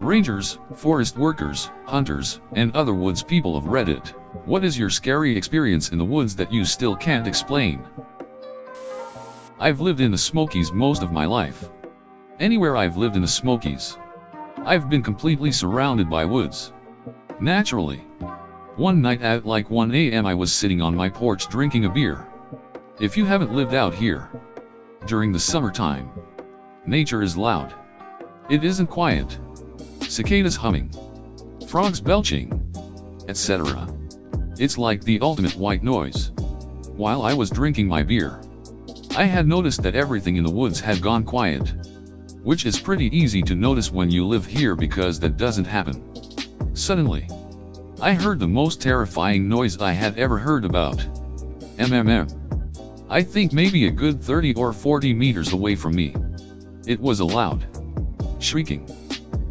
Rangers, forest workers, hunters, and other woods people of Reddit, what is your scary experience in the woods that you still can't explain? I've lived in the Smokies most of my life. Anywhere I've lived in the Smokies, I've been completely surrounded by woods. Naturally. One night at like 1 a.m. I was sitting on my porch drinking a beer. If you haven't lived out here during the summertime, nature is loud. It isn't quiet. Cicadas humming, frogs belching, etc. It's like the ultimate white noise. While I was drinking my beer, I had noticed that everything in the woods had gone quiet, which is pretty easy to notice when you live here because that doesn't happen. Suddenly, I heard the most terrifying noise I had ever heard about. I think maybe a good 30 or 40 meters away from me. It was a loud, shrieking,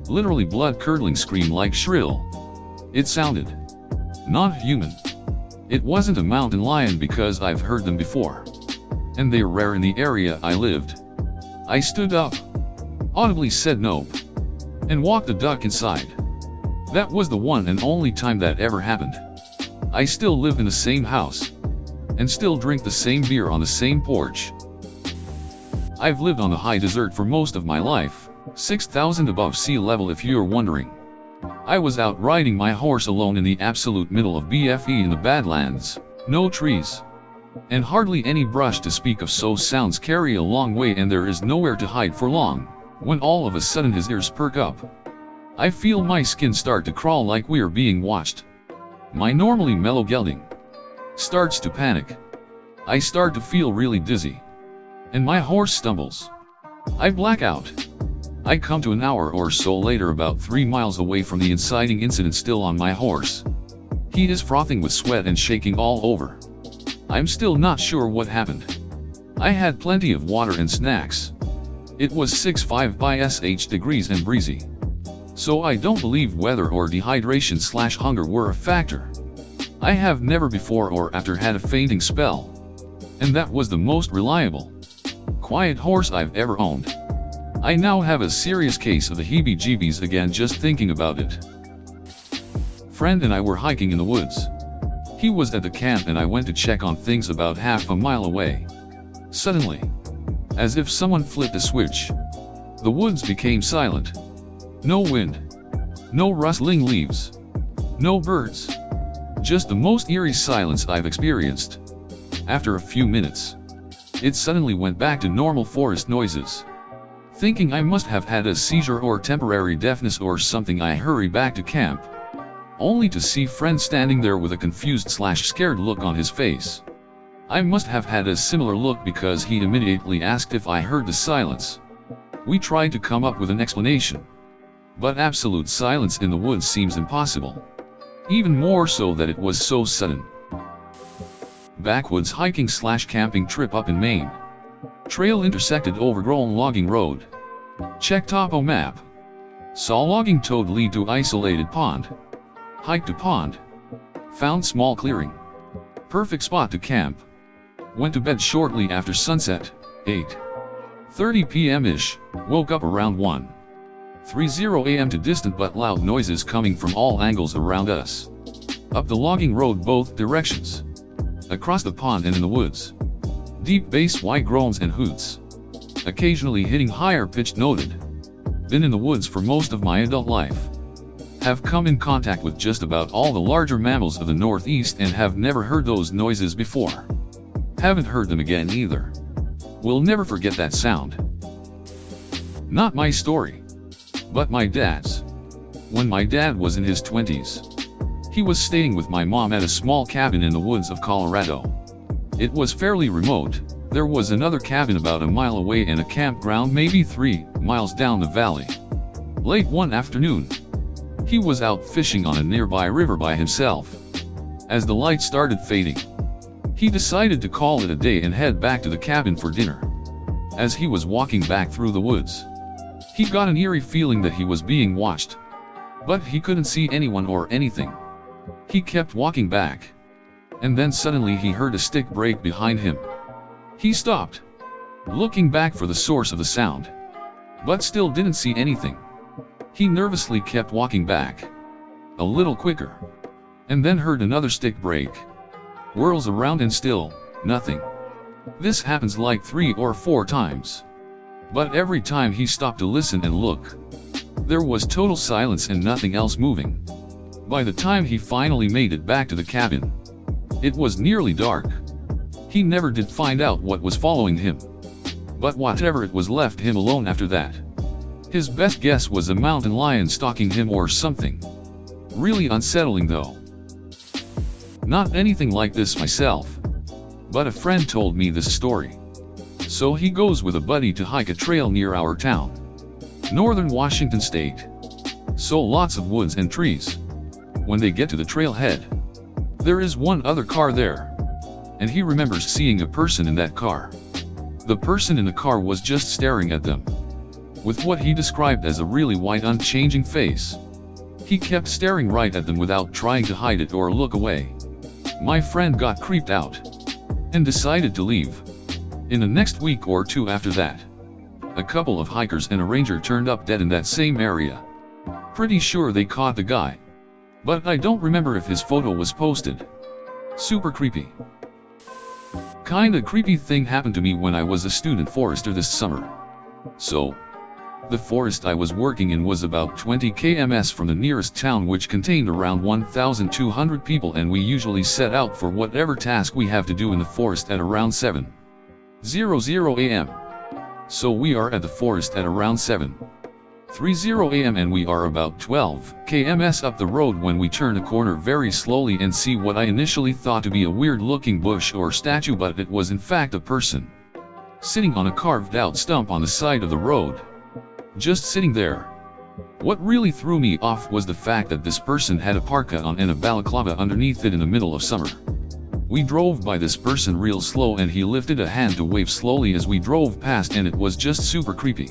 literally blood-curdling scream, like shrill. It sounded not human. It wasn't a mountain lion because I've heard them before, and they're rare in the area I lived. I stood up, audibly said nope, and walked the duck inside. That was the one and only time that ever happened. I still live in the same house, and still drink the same beer on the same porch. I've lived on the high desert for most of my life, 6,000 above sea level if you're wondering. I was out riding my horse alone in the absolute middle of BFE in the Badlands, no trees, and hardly any brush to speak of, so sounds carry a long way and there is nowhere to hide for long, when all of a sudden his ears perk up. I feel my skin start to crawl like we're being watched. My normally mellow gelding starts to panic. I start to feel really dizzy, and my horse stumbles. I black out. I come to an hour or so later about 3 miles away from the inciting incident, still on my horse. He is frothing with sweat and shaking all over. I'm still not sure what happened. I had plenty of water and snacks. It was 65 by sh degrees and breezy, so I don't believe weather or dehydration/hunger were a factor. I have never before or after had a fainting spell, and that was the most reliable, quiet horse I've ever owned. I now have a serious case of the heebie-jeebies again just thinking about it. Friend and I were hiking in the woods. He was at the camp and I went to check on things about half a mile away. Suddenly, as if someone flipped a switch, the woods became silent. No wind, no rustling leaves, no birds, just the most eerie silence I've experienced. After a few minutes, it suddenly went back to normal forest noises. Thinking I must have had a seizure or temporary deafness or something, I hurry back to camp, only to see friend standing there with a confused/scared look on his face. I must have had a similar look because he immediately asked if I heard the silence. We tried to come up with an explanation, but absolute silence in the woods seems impossible. Even more so that it was so sudden. Backwoods hiking/camping trip up in Maine. Trail intersected overgrown logging road. Check topo map. Saw logging toad lead to isolated pond. Hike to pond. Found small clearing. Perfect spot to camp. Went to bed shortly after sunset, 8:30 p.m.-ish, woke up around 1:30 a.m. to distant but loud noises coming from all angles around us. Up the logging road both directions. Across the pond and in the woods. Deep bass white groans and hoots. Occasionally hitting higher pitched noted. Been in the woods for most of my adult life. Have come in contact with just about all the larger mammals of the Northeast and have never heard those noises before. Haven't heard them again either. Will never forget that sound. Not my story, but my dad's. When my dad was in his 20s, he was staying with my mom at a small cabin in the woods of Colorado. It was fairly remote. There was another cabin about a mile away and a campground maybe 3 miles down the valley. Late one afternoon, he was out fishing on a nearby river by himself. As the light started fading, he decided to call it a day and head back to the cabin for dinner. As he was walking back through the woods, he got an eerie feeling that he was being watched, but he couldn't see anyone or anything. He kept walking back, and then suddenly he heard a stick break behind him. He stopped, looking back for the source of the sound, but still didn't see anything. He nervously kept walking back. A little quicker. And then heard another stick break. Whirls around and still, nothing. This happens like 3 or 4 times. But every time he stopped to listen and look, there was total silence and nothing else moving. By the time he finally made it back to the cabin, it was nearly dark. He never did find out what was following him. But whatever it was left him alone after that. His best guess was a mountain lion stalking him or something. Really unsettling though. Not anything like this myself, but a friend told me this story. So he goes with a buddy to hike a trail near our town, northern Washington state. So lots of woods and trees. When they get to the trailhead, there is one other car there, and he remembers seeing a person in that car. The person in the car was just staring at them, with what he described as a really white unchanging face. He kept staring right at them without trying to hide it or look away. My friend got creeped out, and decided to leave. In the next week or 2 after that, a couple of hikers and a ranger turned up dead in that same area. Pretty sure they caught the guy, but I don't remember if his photo was posted. Super creepy. Kinda creepy thing happened to me when I was a student forester this summer. So, the forest I was working in was about 20 km from the nearest town, which contained around 1,200 people, and we usually set out for whatever task we have to do in the forest at around 7:00 a.m. So we are at the forest at around 7:30 a.m. and we are about 12 km up the road when we turn a corner very slowly and see what I initially thought to be a weird looking bush or statue, but it was in fact a person, sitting on a carved out stump on the side of the road. Just sitting there. What really threw me off was the fact that this person had a parka on and a balaclava underneath it in the middle of summer. We drove by this person real slow and he lifted a hand to wave slowly as we drove past, and it was just super creepy.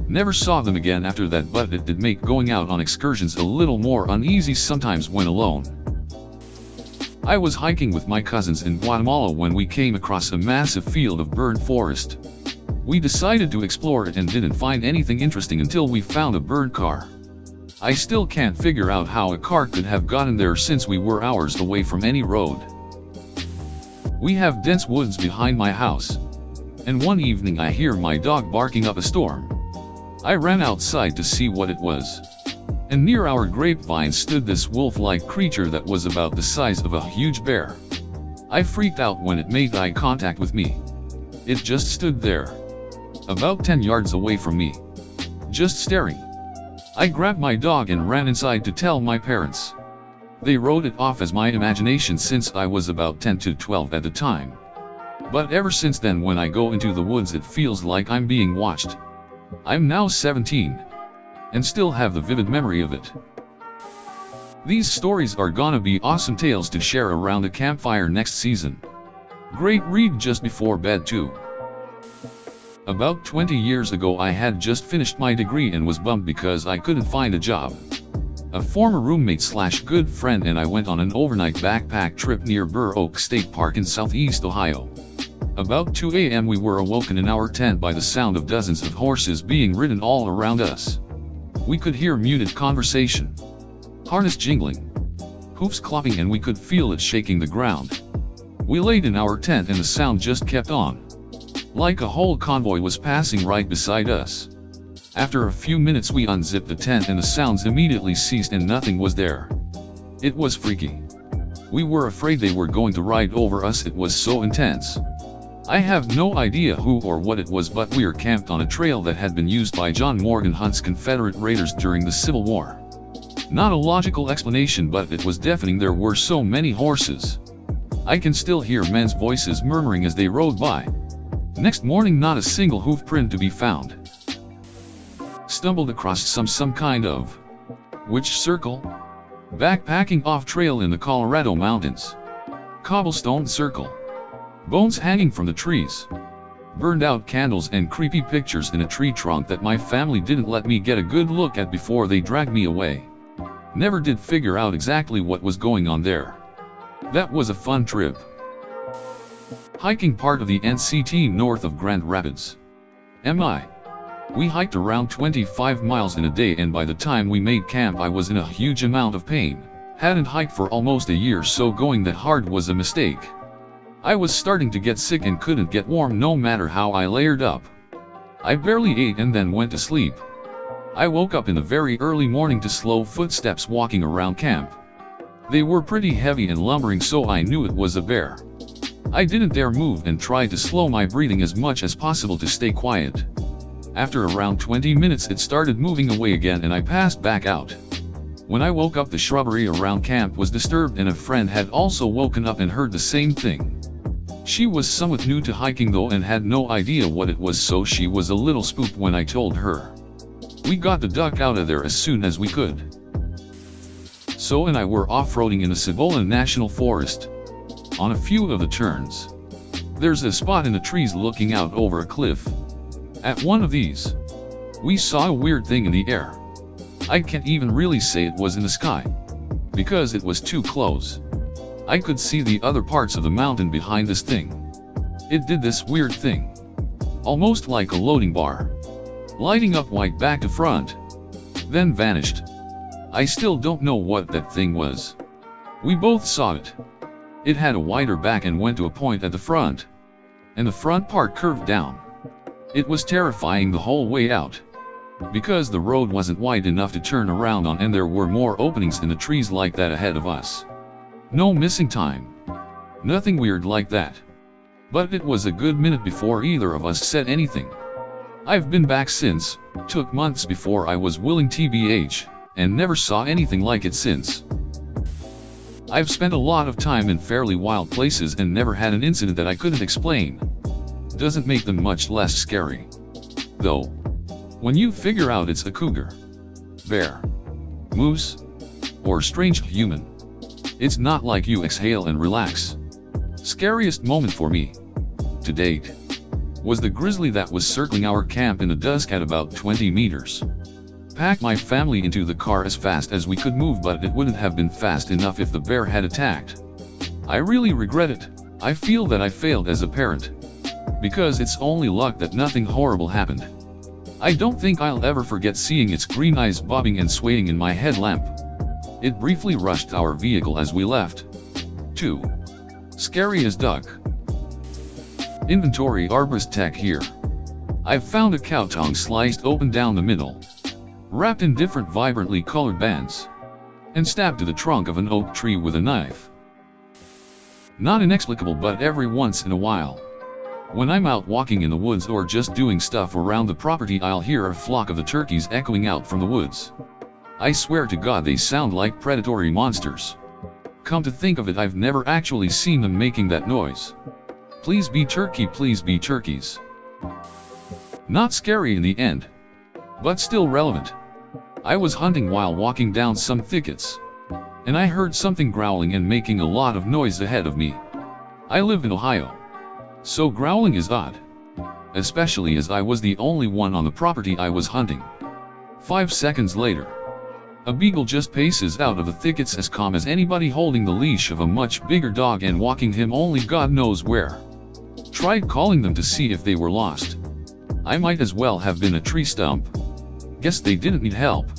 Never saw them again after that, but it did make going out on excursions a little more uneasy sometimes when alone. I was hiking with my cousins in Guatemala when we came across a massive field of burned forest. We decided to explore it and didn't find anything interesting until we found a burned car. I still can't figure out how a car could have gotten there since we were hours away from any road. We have dense woods behind my house, and one evening I hear my dog barking up a storm. I ran outside to see what it was, and near our grapevine stood this wolf-like creature that was about the size of a huge bear. I freaked out when it made eye contact with me. It just stood there, about 10 yards away from me, just staring. I grabbed my dog and ran inside to tell my parents. They wrote it off as my imagination since I was about 10 to 12 at the time. But ever since then, when I go into the woods, it feels like I'm being watched. I'm now 17, and still have the vivid memory of it. These stories are gonna be awesome tales to share around a campfire next season. Great read just before bed too. About 20 years ago I had just finished my degree and was bummed because I couldn't find a job. A former roommate / good friend and I went on an overnight backpack trip near Burr Oak State Park in southeast Ohio. About 2 a.m. we were awoken in our tent by the sound of dozens of horses being ridden all around us. We could hear muted conversation, harness jingling, hoofs clopping, and we could feel it shaking the ground. We laid in our tent and the sound just kept on, like a whole convoy was passing right beside us. After a few minutes we unzipped the tent and the sounds immediately ceased and nothing was there. It was freaky. We were afraid they were going to ride over us, it was so intense. I have no idea who or what it was, but we're camped on a trail that had been used by John Morgan Hunt's Confederate raiders during the Civil War. Not a logical explanation, but it was deafening. There were so many horses. I can still hear men's voices murmuring as they rode by. Next morning not a single hoof print to be found. Stumbled across some kind of witch circle? Backpacking off trail in the Colorado mountains. Cobblestone circle. Bones hanging from the trees. Burned out candles and creepy pictures in a tree trunk that my family didn't let me get a good look at before they dragged me away. Never did figure out exactly what was going on there. That was a fun trip. Hiking part of the NCT north of Grand Rapids. MI. We hiked around 25 miles in a day, and by the time we made camp I was in a huge amount of pain. Hadn't hiked for almost a year, so going that hard was a mistake. I was starting to get sick and couldn't get warm no matter how I layered up. I barely ate and then went to sleep. I woke up in the very early morning to slow footsteps walking around camp. They were pretty heavy and lumbering, so I knew it was a bear. I didn't dare move and tried to slow my breathing as much as possible to stay quiet. After around 20 minutes it started moving away again and I passed back out. When I woke up, the shrubbery around camp was disturbed and a friend had also woken up and heard the same thing. She was somewhat new to hiking though and had no idea what it was, so she was a little spooked when I told her. We got the duck out of there as soon as we could. So and I were off-roading in the Cebola National Forest. On a few of the turns, there's a spot in the trees looking out over a cliff. At one of these, we saw a weird thing in the air. I can't even really say it was in the sky, because it was too close. I could see the other parts of the mountain behind this thing. It did this weird thing, almost like a loading bar, lighting up white back to front, then vanished. I still don't know what that thing was. We both saw it. It had a wider back and went to a point at the front, and the front part curved down. It was terrifying the whole way out, because the road wasn't wide enough to turn around on and there were more openings in the trees like that ahead of us. No missing time. Nothing weird like that. But it was a good minute before either of us said anything. I've been back since, took months before I was willing TBH, and never saw anything like it since. I've spent a lot of time in fairly wild places and never had an incident that I couldn't explain. Doesn't make them much less scary, though. When you figure out it's a cougar, bear, moose, or strange human, it's not like you exhale and relax. Scariest moment for me, to date, was the grizzly that was circling our camp in the dusk at about 20 meters. Packed my family into the car as fast as we could move, but it wouldn't have been fast enough if the bear had attacked. I really regret it. I feel that I failed as a parent, because it's only luck that nothing horrible happened. I don't think I'll ever forget seeing its green eyes bobbing and swaying in my headlamp. It briefly rushed our vehicle as we left. 2. Scary as duck. Inventory arborist tech here. I've found a cow tongue sliced open down the middle, wrapped in different vibrantly colored bands, and stabbed to the trunk of an oak tree with a knife. Not inexplicable, but every once in a while, when I'm out walking in the woods or just doing stuff around the property, I'll hear a flock of the turkeys echoing out from the woods. I swear to God they sound like predatory monsters. Come to think of it, I've never actually seen them making that noise. Please be turkey, please be turkeys. Not scary in the end, but still relevant. I was hunting while walking down some thickets, and I heard something growling and making a lot of noise ahead of me. I live in Ohio, so growling is odd, especially as I was the only one on the property I was hunting. 5 seconds later, a beagle just paces out of the thickets as calm as anybody, holding the leash of a much bigger dog and walking him only God knows where. Tried calling them to see if they were lost. I might as well have been a tree stump. Guess they didn't need help.